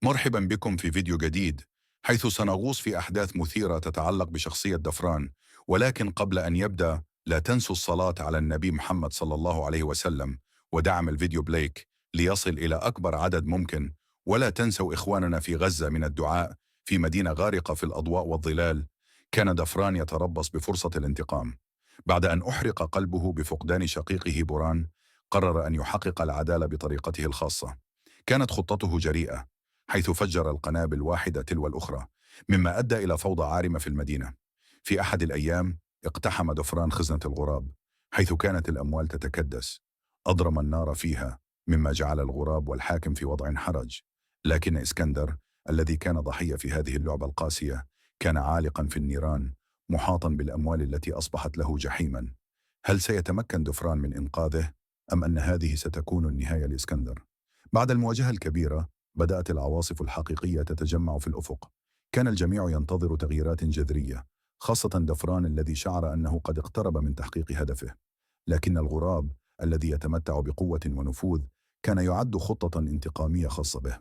مرحبا بكم في فيديو جديد، حيث سنغوص في أحداث مثيرة تتعلق بشخصية دفران. ولكن قبل أن يبدأ، لا تنسوا الصلاة على النبي محمد صلى الله عليه وسلم ودعم الفيديو بلايك ليصل إلى أكبر عدد ممكن. ولا تنسوا إخواننا في غزة من الدعاء في مدينة غارقة في الأضواء والظلال. كان دفران يتربص بفرصة الانتقام. بعد أن أحرق قلبه بفقدان شقيقه بوران، قرر أن يحقق العدالة بطريقته الخاصة. كانت خطته جريئة، حيث فجر القنابل واحدة تلو الأخرى، مما أدى إلى فوضى عارمة في المدينة. في أحد الأيام اقتحم دفران خزنة الغراب، حيث كانت الأموال تتكدس. أضرم النار فيها، مما جعل الغراب والحاكم في وضع حرج. لكن إسكندر، الذي كان ضحية في هذه اللعبة القاسية، كان عالقا في النيران، محاطا بالأموال التي أصبحت له جحيما. هل سيتمكن دفران من إنقاذه، أم أن هذه ستكون النهاية لإسكندر؟ بعد المواجهة الكبيرة، بدأت العواصف الحقيقية تتجمع في الأفق. كان الجميع ينتظر تغييرات جذرية، خاصة دفران الذي شعر أنه قد اقترب من تحقيق هدفه. لكن الغراب، الذي يتمتع بقوة ونفوذ، كان يعد خطة انتقامية خاصة به.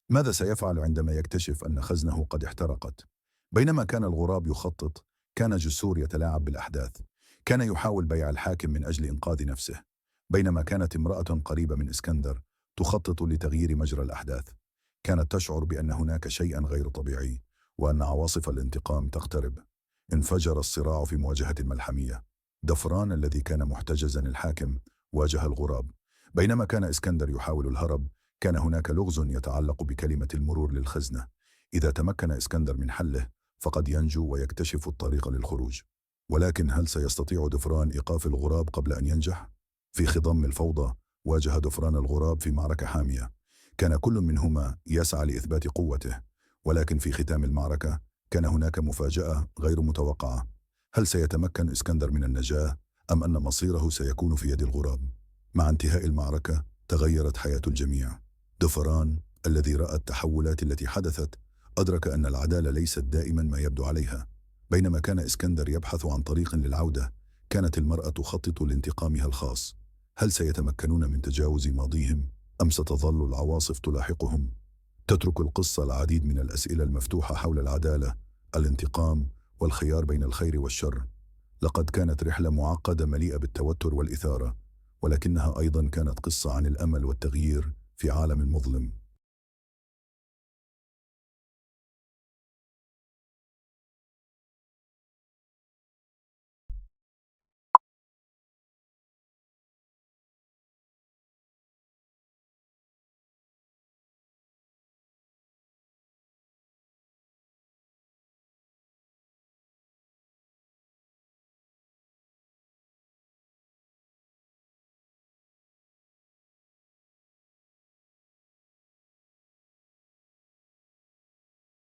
ماذا سيفعل عندما يكتشف أن خزنه قد احترقت؟ بينما كان الغراب يخطط، كان جسور يتلاعب بالأحداث. كان يحاول بيع الحاكم من أجل إنقاذ نفسه، بينما كانت امرأة قريبة من إسكندر تخطط لتغيير مجرى الأحداث. كانت تشعر بأن هناك شيئا غير طبيعي، وأن عواصف الانتقام تقترب. انفجر الصراع في مواجهة ملحمية. دفران الذي كان محتجزا الحاكم واجه الغراب، بينما كان إسكندر يحاول الهرب. كان هناك لغز يتعلق بكلمة المرور للخزنة. إذا تمكن إسكندر من حله، فقد ينجو ويكتشف الطريق للخروج. ولكن هل سيستطيع دفران إيقاف الغراب قبل أن ينجح؟ في خضم الفوضى، واجه دفران الغراب في معركة حامية. كان كل منهما يسعى لإثبات قوته، ولكن في ختام المعركة كان هناك مفاجأة غير متوقعة. هل سيتمكن إسكندر من النجاة، أم أن مصيره سيكون في يد الغراب؟ مع انتهاء المعركة تغيرت حياة الجميع. دفران، الذي رأى التحولات التي حدثت، أدرك أن العدالة ليست دائما ما يبدو عليها. بينما كان إسكندر يبحث عن طريق للعودة، كانت المرأة تخطط لانتقامها الخاص. هل سيتمكنون من تجاوز ماضيهم، أم ستظل العواصف تلاحقهم؟ تترك القصة العديد من الأسئلة المفتوحة حول العدالة، الانتقام، والخيار بين الخير والشر. لقد كانت رحلة معقدة مليئة بالتوتر والإثارة، ولكنها أيضا كانت قصة عن الأمل والتغيير في عالم مظلم.